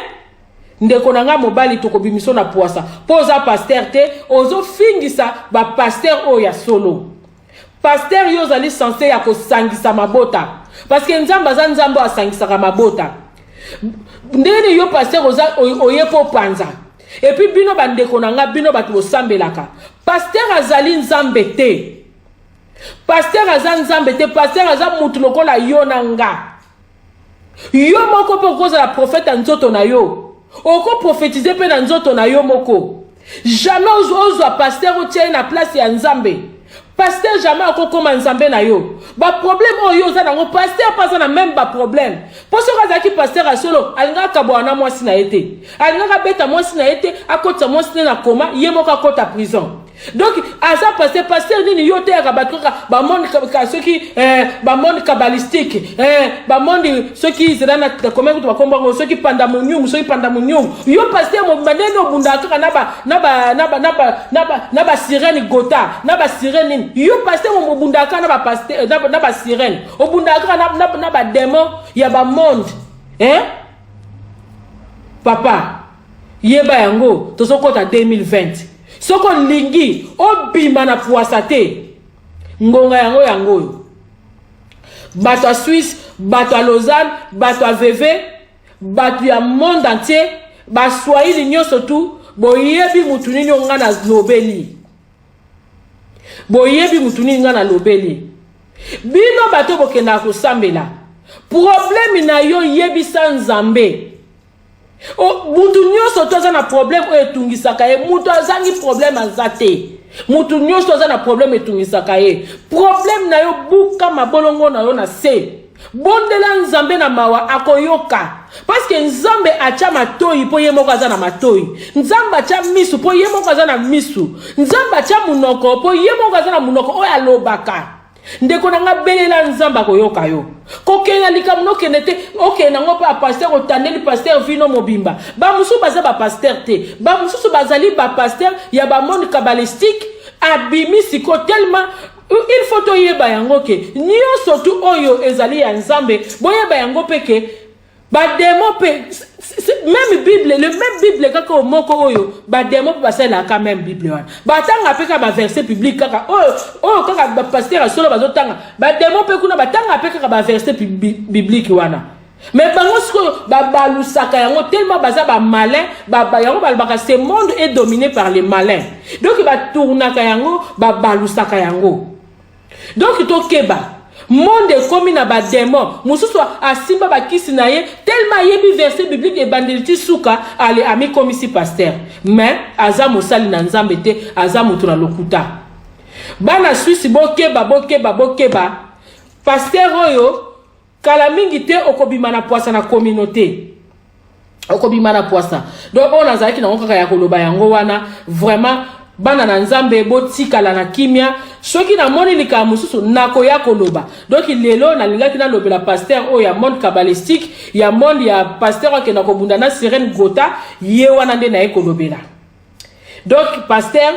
ndeko nanga mobali tokobimiso na poasa poza pasteur te ozo fingisa ba pasteur o ya solo pasteur yo zali censé ya ko sangisa mabota parce que nzamba za nzambo asangisa mabota ndeni yo pasteur oza oyepo panza et puis bino bandeko nanga bino batu osambelaka pasteur azali nzambe te pasteur azali nzambe te pasteur azali mutu lokola yo nanga yo moko pe okozala prophète nzoto na yo oko prophétiser pe na nzoto na yo moko jamais ozwa pasteur otie na place ya nzambe pasteur jamais okokoma nzambe na yo ba problème oyo za nango pasteur pas na même ba problème pour ce cas qui pasteur a solo alinga kabwana mwasi na ete alinga beta mwasi na ete akota mwasi na koma yemoka kota prison donc asa pasteur nini yote ya kabatoka ba monde ka soki ba monde kabbalistique ba monde soki zana comment tu bakomba soki panda munyum soki panda munyum yo pasteur mo maneno bundaka na ba sirène gota na ba sirène yo pasteur mo bundaka na ba pasteur na ba sirène o bundaka na ba démon ya ba monde papa yeba yango tozokota 2020 soko lingi obima na puasa te ngonga yango bato a Suisse bato a Lausanne bato a VV bato ya monde entier ba Swahili nyonso tu boyebi mutu nini nga na lobeli boyebi mutu nini nga na lobeli bino bato bokenda kosambela problème na yo yebisa nzambe mutu nyonso toza na problème oyo etungisaka ye mutu azangi problème azate mutu nyonso toza na problème etungisaka ye problème na yo buka mabolongo na yo na se bondela nzambe na mawa akoyoka parce que nzambe acha matoi po ye moko aza na matoi nzambe acha misu po ye moko aza na misu nzambe acha munoko po ye moko aza na munoko oyo alobaka ndeko nanga belela nzamba koyoka yo kokenya likamuno kenete okena ngo pa pasteur otandeli pasteur vino mobimba ba musu baza ba pasteur te ba musu bazali ba pasteur ya ba monde kabbalistique abimi siko tellement il faut to yeba yango ke nyonso tu oyo ezali ya nzambe boyeba yango peke ba demo pe même Bible le même Bible kaka moko oyo ba demo pe basela ka même Bible wana ba tanga pe ka ba verset public kaka oyo kaka ba pasteur solo bazotanga ba demo pe kuna batanga pe kaka ba verset biblique wana mais bango siko ba balusaka yango tellement baza ba malin ba yango balbaka ce monde est dominé par les malins donc ba tournaka yango ba balusaka yango donc to keba monde comme na ba démon mususu asimba ba kisi na ye tellement yebi verset biblique et bandeliti suka ale ami comme si pasteur mais aza mosali na nzambe te aza mutu na lokuta bana Suisse bokeba pasteur oyo kala mingi te okobima na poasa na communauté okobima na poasa donc on azaki na ngokaka ya koloba yango wana vraiment bana na nzambe botikala na kimia soki na moni lika mususu nako ya koloba donc lelo na lingaki na lobela pasteur o ya monde kabbalistique ya monde ya pasteur o ke na kobunda na sirène gota ye wana nde na ekolobela donc pasteur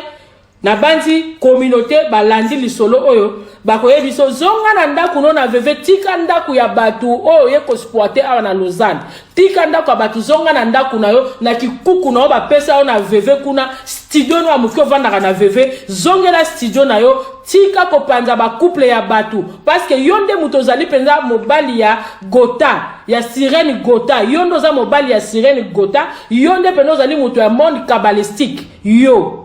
na bandi communauté balandi lisolo oyo bakoyebi so zonga na ndaku no na veve tika ndaku ya batu oyo ye ko exploiter awa na Lausanne tika ndaku ya batu zonga na ndaku na yo na kikuku na yo bapesa yo na veve kuna studio no amukio vandaka na veve zongela studio na yo tika ko panza ba couple ya batu parce que yonde mutozali penza mobali ya gota ya sirène gota yondo za mobali ya sirène gota yonde penozali mutu ya monde kabbalistique yo.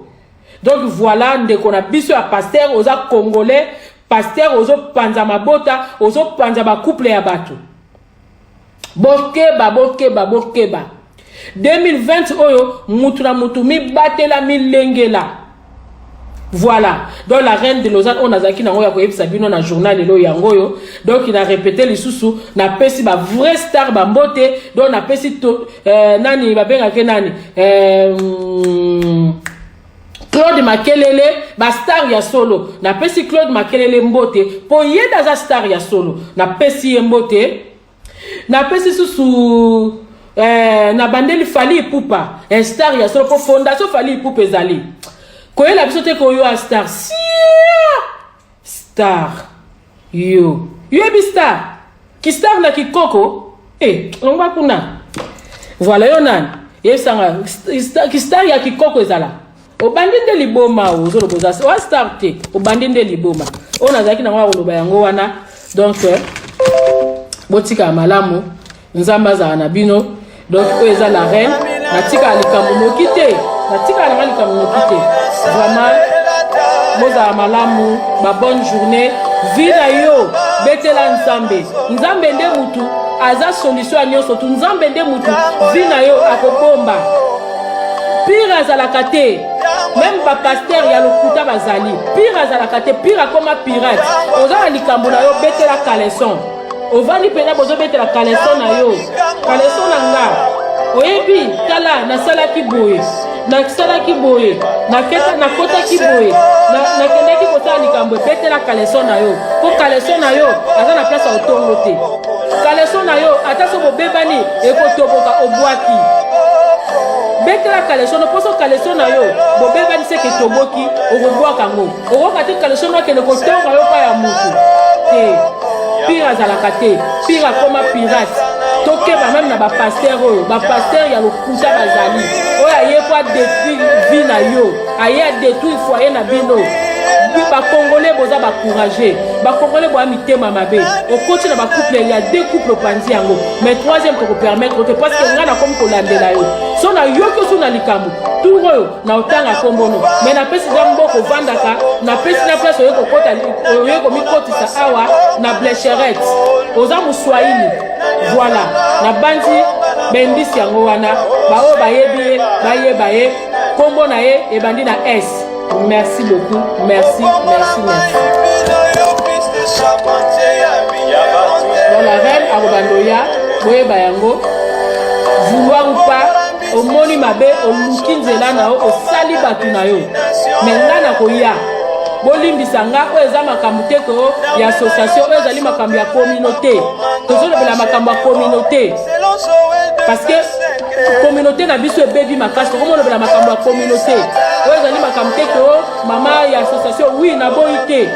Donc voilà, ndeko na biso ya pasteur oza congolais, pasteur ozo panza mabota, ozo panza ba couple ya batu. Bokeba. 2020 oyo mutu na mutu mi batela mi lengela. Voilà. Donc la reine de Lausanne on azaki nango ya koyebisa bino na journal elo yango yo. Donc il a répété lisusu na pesi ba vrai star ba mbote, donc na pesi nani ba benga ke nani Claude Makelele ba star ya solo na pesi Claude Makelele mbote po yeda za star ya solo na pesi mbote na pesi susu na bandeli Fally Ipupa star ya solo po fondation Fally Ipupa ezali ko yela biso te ko yo a star yo bi star ki star na kikoko ngomba kuna voilà yo nani yesanga star ya kikoko ezala obandi nde liboma ozoloboza wa star te obandi nde liboma ona zaki na ngwa koloba yango wana donc botika malamu nzamba za na bino donc eza la reine natika likambo mokite natika na likambo mokite vraiment boza malamu ba bonne journée vida yo betela nzambe nzambe nde mutu aza solution nyonso tu nzambe nde mutu vina yo akobomba pire azalaka te même ba pasteur ya lokuta bazali pire azalaka te pire akoma pirate oza na likambo na yo betela kaleson ovandi pena bozo betela kaleson na yo kaleson na nga oyebi tala nasalaki boye nasalaki boye nakotaki boye nakendaki kotala likambo betela kaleson na yo po kaleson na yo aza na place otongo te kaleson na yo ata so bobebani ekotoboka obwaki betela kaleson poso kaleson na yo bobebani seke toboki okobwaka ngo okoka te kaleson akende kotonga yo pa ya mutu te pire azalaka te pire akoma pirate tokeba même na bapaster oyo bapaster ya lokuta bazali oyo aye po adétruire vie na yo aye adétruire foyer na bino bakongolais boza bacouragé bakongolais boya mitema mabe okoti na bacouple ya deux couples opandi yango mais troisième tokopermettre te parce que nga na komi kolandela yo so na yoki oso na likambo tour oyo na otanga kombono mais napesi za mboko ovandaka napesi na place oye komikotisa awa na blecherette oza moswahili voilà na bandi bembisi yango wana baoyo bayebi ye bayeba ye kombo na ye ebandi na s. Merci beaucoup, merci. Dans la reine Arobandoya, Boye Bayango, vouloir ou pas, au moni mabe, au lukinzela na o sali batu na yo. Menga na koya. Bolimbisanga o eza makambo te ko ya association o ezali makambo ya communauté. Tozolobela makambo ya communauté. Parce que communauté na biso ebebi makasi ko molobela makambo ya communauté. O ezali makambo te ko mama ya association oui na boyi te.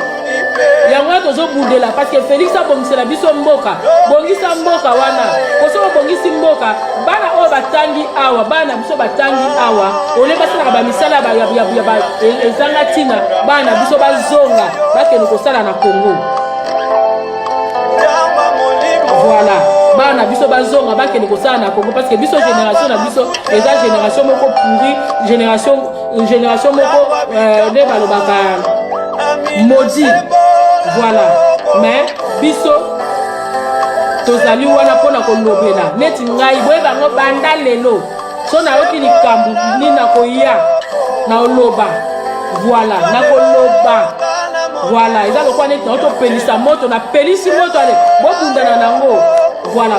Yango tozobundela parce que Félix abongisela biso mboka. Bongisa mboka wana. Koso bongisi mboka bana o batangi awa bana biso batangi awa ole basala ba misala ba ezanga tina bana biso bazonga bakeno kosala na Congo. Voilà bana biso bazonga bakeno kosala na Congo parce que biso génération na biso eza génération moko pourri génération moko ne balobaka maudit. Voilà mais biso tozali wana pona kolobela neti ngai boye bango banda lelo so na yoki likambu nina koya na oloba voilà na koloba voilà eza lokwa neti na otopelisa moto na pelisi moto ale bobundana nango voilà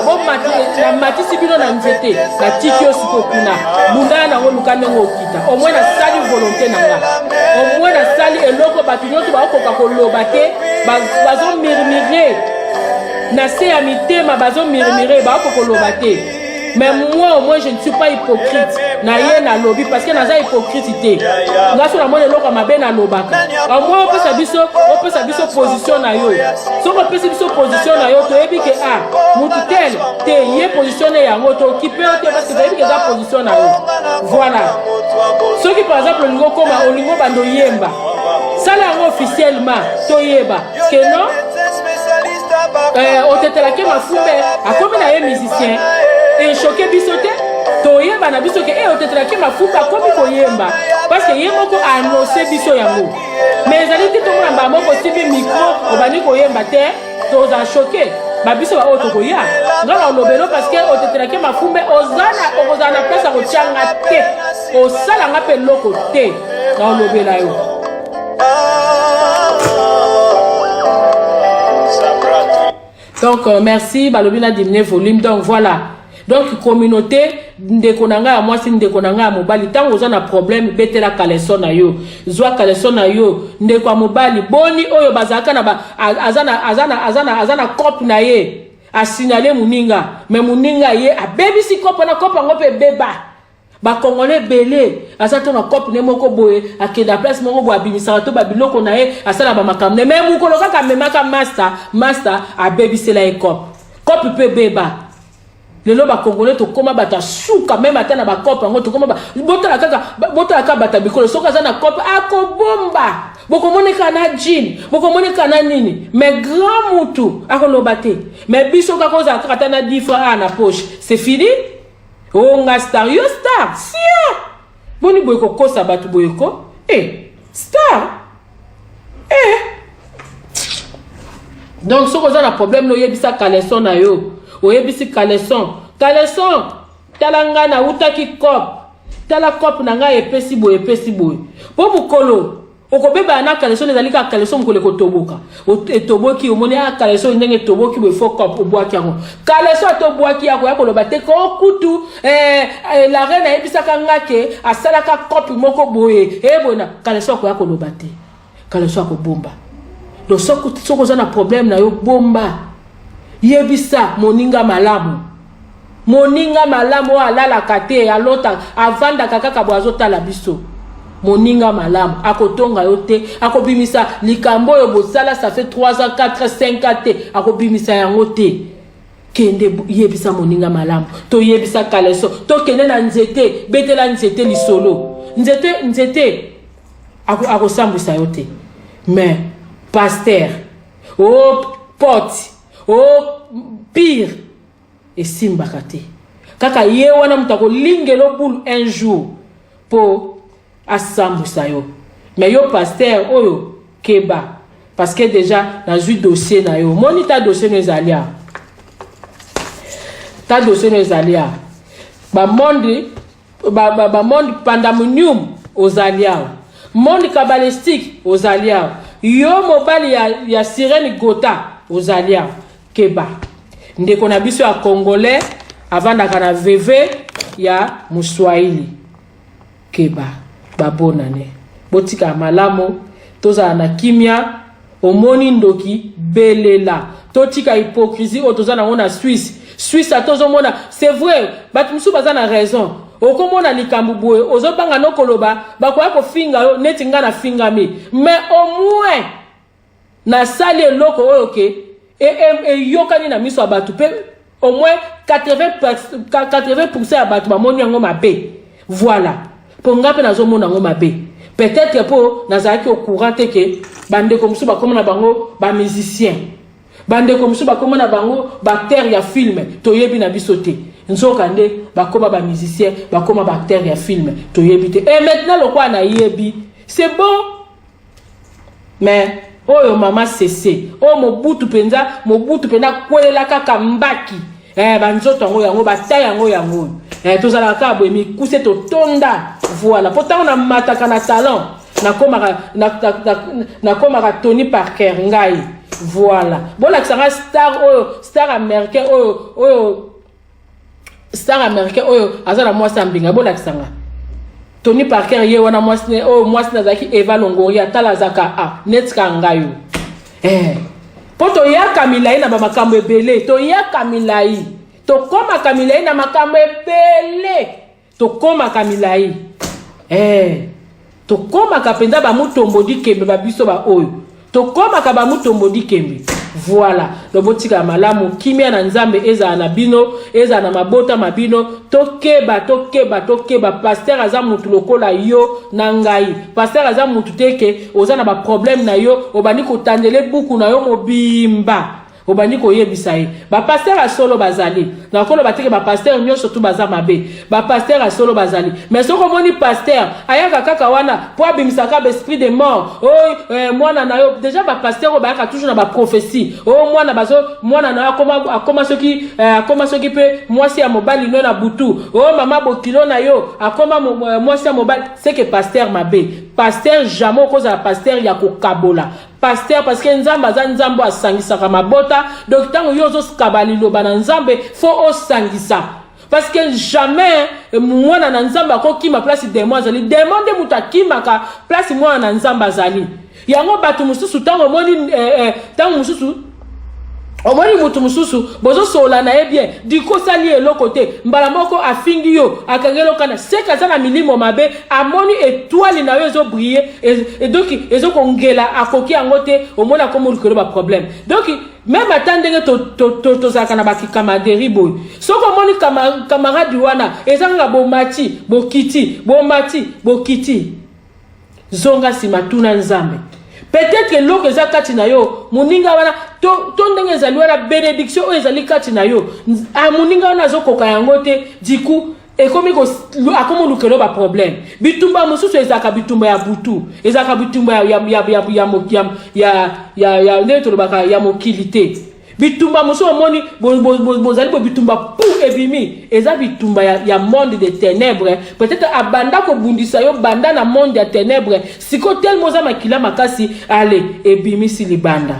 matisi bino na nzete na tiki osiko kuna bundana nango luka ndenge okita au moins na sali volonté na nga au moins na sali eloko bato nyonso bakokoka koloba te bazo murmurer na se ya mitema bazo murmurer bakokoloba te mais moi au moins je ne suis pas hypocrite na ye na lobi parce que naza hypocrite te ngaso na mona eloko mabe na lobaka au moins opesa biso position na yo soko opesa biso position na yo toyebi ke mutu tel te ye position yango to okipe te parce que toyebi ke eza position na yo voilà soki par exemple olingo bando yemba sala yango officiellement toyeba ke non otetelaki mafumbe akomi na ye musicien choqué biso te toyeba na biso ke otetelaki mafumbe akomi koyemba parce que ye moko annonce biso yango mais ezali te tomona mbala moko sibi micro obandi koyemba te toza choqué babiso baoyo tokoya nga na olobelo parce que otetelaki mafumbe okozala na place ya kotianga te osalanga mpe loko te na olobela yo. Donc merci balobina diminuer volume donc voilà donc communauté ndeko nanga ya mwasi ndeko nanga ya mobali tango oza na problème betela kaleson na yo zwa kaleson na yo ndeko ya mobali boni oyo bazalaka na azana kope na ye asignale muninga mais muninga ye abebisi kope na kope yango mpe beba bakongolais belé asato na kope ne moko boye akenda place moko boye abimisaka to babiloko na ye asala bamakambo mais mukolo kaka memaka master abebisela ye kope mpe beba lelo ba congolais to koma bata suka même atana ba kopa ngo to koma botala kaka bata bikolo soka za na kopa akobomba boko moneka na jean boko moneka na nini mais grand mutu akoloba te mais biso ka koza kata na 10 francs na poche c'est fini o nga star yo star sia boni boyko kosa batu boyko star donc ce qu'on a un problème no yebisa kaleson na yo o yebisi kaleson talanga na utaki kop tala kop na nga epesi boy po mukolo okobeba na kaleson ezali ka kaleson mukolo ko toboka etoboki omoni a kaleson ndenge toboki bo fo kop obwaki yango kaleson to bwaki yako ya koloba te ko kutu la reine yebisa kanga ke asala ka kop moko boye bona kaleson ko ya koloba te kaleson ko bomba donc soko za na problème na yo bomba yebisa moninga malamu alala kate alota avanda kaka boazo tala biso moninga malamu akotonga yo te akobimisa likambo yo bosala ça fait 3 ans 4 5 ans te akobimisa yango te kende yebisa moninga malamu to yebisa kaleso to kende na nzete betela nzete lisolo nzete akosambwisa yo te mais pasteur pote pire et simbakate kaka ye wana mutako lingelo boule un jour po asambwisa yo mais yo pasteur oyo keba parce que déjà dans un dossier na yo moni ta dossier no ezalia ba monde pandemonium ozalia monde kabbalistique ozalia yo mobali ya sirène gota ozalia keba ndeko na biso ya congolais avandaka na veve ya muswahili keba babonane botika malamu tozala na kimia omoni ndoki belela totika hypocrisie o tozana ngona Suisse atozomona c'est vrai batu musu bazana raison okomona likambu boye ozobanga nokoloba bakoya ko finga yo neti nga na finga mi mais au moins na sali eloko oyo ke yokani na miso abatu pe au moins 80% ya batu bamoni yango mabe voilà po ngape nazomona yango mabe peut-être po nazalaki au courant te ke bandeko musu bakomona bango ba musicien bandeko musu bakomona bango bacteur ya film toyebi na biso te nzoka nde bakoma ba musicien bakoma bacteur ya film toyebi te et maintenant lokwa na yebi c'est bon mais oyo mama cessé o mobutu penza kwelela kaka mbaki banzoto yango bataya yango tozala ka bo mi kuse to tonda voilà pourtant on a mataka na talent na koma Tony Parker ngai voilà bon la star américain azala mwasi ambinga bon la Tony Parker ye wana mwasi nazaki Eva Longoria talazaka netka ngayo poto ya kamilai na makambo ebele to ya kamilai to koma kamilai na makambo ebele to koma kamilai to koma kapenda ba mutombo dikembe ba biso ba oyo to koma ka ba mutombo dikembe voilà do botika malamu kimia na nzambe eza na bino eza na mabota mabino tokeba pasteur aza mutu lokola yo na ngai pasteur aza mutu teke oza na ba problème na yo obani ko tandele buku na yo mobimba obani ko yebisa ye ba pasteur a solo bazali na kolo bateke ba pasteur nyonso tu baza mabe ba pasteur a solo bazali mais soko moni pasteur ayaka kaka wana po abimisaka ba esprit de mort mwana na yo déjà ba pasteur bayaka toujours na ba prophétie mwana na akoma soki pe mwasi ya mobali no na butu mama bokilo na yo akoma mwasi ya mobali c'est que pasteur mabe pasteur jamais koza pasteur ya kokabola pasteur parce que nzamba za nzambo asangisa mabota donc tango yozo skabali lo bana nzambe faut osangisa parce que jamais mwana na nzamba ko kima place démon azali démon de mutakima ka place mwana na nzamba azali yango batu mususu tango moni tango mususu omoni mutu mususu bozo sola na ye bien diko sali eloko te mbala moko afingi yo akangelo kana seka za na milimo mabe amoni étoile na yo zo briller et donc ezo kongela akoki yango te omona comme likolo ba problème donc même attendez to zakana baki kamaderi boy soko moni camarade wana ezanga bo mati bo kiti zonga simatuna nzambe peut-être que loko eza kati na yo muninga wana to ndenge ezali wana bénédiction o ezali kati na yo muninga wana azokoka yango te diku ekomi ko akomo lukelo ba problème bitumba mususu ezaka bitumba ya butu ezaka bitumba ya ndetolo baka ya mokilité bitumba mususu omoni bozali bo bitumba pour ebimi eza bitumba ya monde de ténèbres peut-être abanda ko bundisa yo banda na monde ya ténèbres siko tel moza makila makasi ale ebimi silibanda.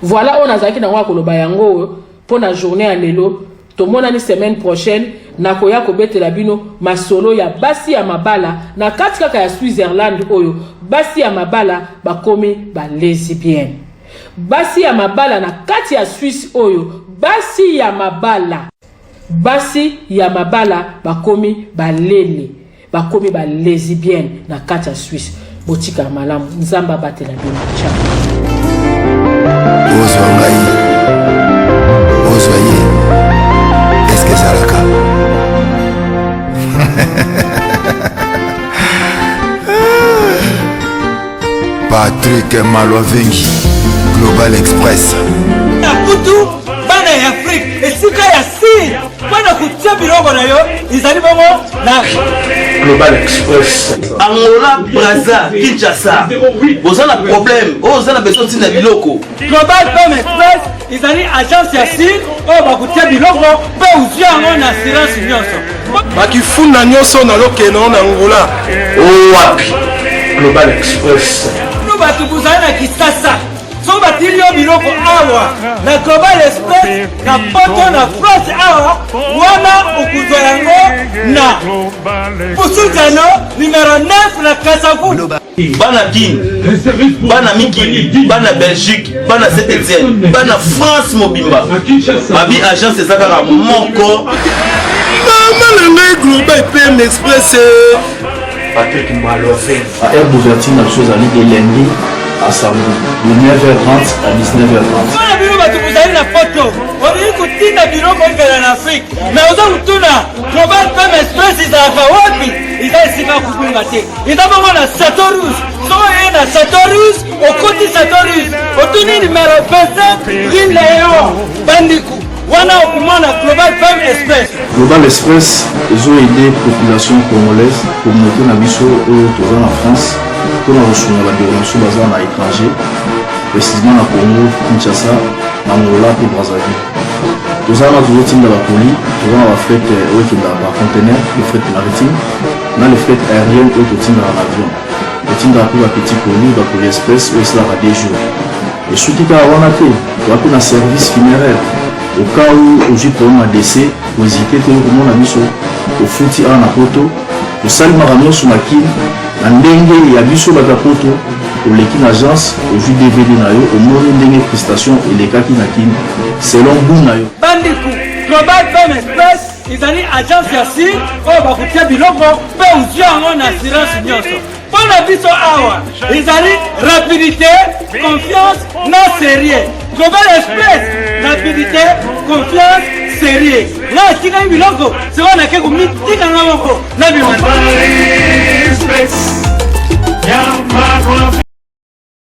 Voilà on azaki na ngwa koloba yango pour la journée à lelo. To mona ni semaine prochaine nakoya kobetela bino masolo ya basi ya mabala na kati kaka ya Switzerland oyo basi ya mabala bakomi ba lesbienne. Basi ya mabala na kati ya Suisse oyo basi ya mabala bakomi balele bakomi ba lesbienne na kati ya Suisse. Botika malamu nzamba batela bino cha. Patrick Malovengi, Global Express. Nakutu bana ya Afrique esika ya si bana kutia biloko na yo izali bongo na Global Express. Angola, Brazza, Kinshasa. Vous avez un problème. Vous avez besoin de biloko. Global Express izali agence ya si o bakutia biloko pe uzia ngo na assurance nyonso. Bakifuna nyonso na lokeno na Angola. Wapi? Global Express. Batu buzali na Kisasa so batili yo biloko awa na Global Express na poto na France awa wana okuzwa yango na Pusukano numéro 9 na Kasavu. Bana Guinée, bana Mikili, bana Belgique, bana Saint-Etienne, bana France mobimba. Babi agence ezaka moko. Mama le Global PM Express. Patrick Malovengi. À Air Bouvertine, la chose à l'île de lundi à samedi, de 9h30 à 19h30. Voilà, biro batu buzali na photo. On est kutina biro bongela na Afrique. Mais oza kutuna Global PM Express izaka wapi? Izasika kukunga te. Idabongo na Satorus. So na Satorus, okoti Satorus. Otuni numéro 25, Green Léon, Bandiku. Wana okumana Global PM Express. Global Express, ils ont aidé la population congolaise, communauté na biso au en France, pour la recherche de la développement basée à l'étranger, précisément à Congo, Kinshasa, Angola et Brazzaville. Nous avons toujours la colis, nous avons la fret au conteneur, le fret maritime, nous avons le fret aérien au dans l'avion. Nous avons la petite colis, la colis express, où c'est là des jours. Et surtout, nous avons un service funéraire. Au cas où j'ai pour un décès, vous hésitez tout le monde a mis au fouti à la poto, au salut maramio sur ma kin, la dengue et à biso la poto, au l'équipe agence, au jus DVD nayo, au monde dengue prestation et les cas qui n'a kin, selon vous nayo. Bandiku, Global PM Express, ils ont agence yasi, oh bah vous tiens biloko, peu ou en assurance nyonso. Pour la biso awa, ils ont rapidité, confiance, non sérieux. Global Express, rapidité, confiance, sérieux. Là, si vous avez un biloko, c'est qu'on a quelque chose de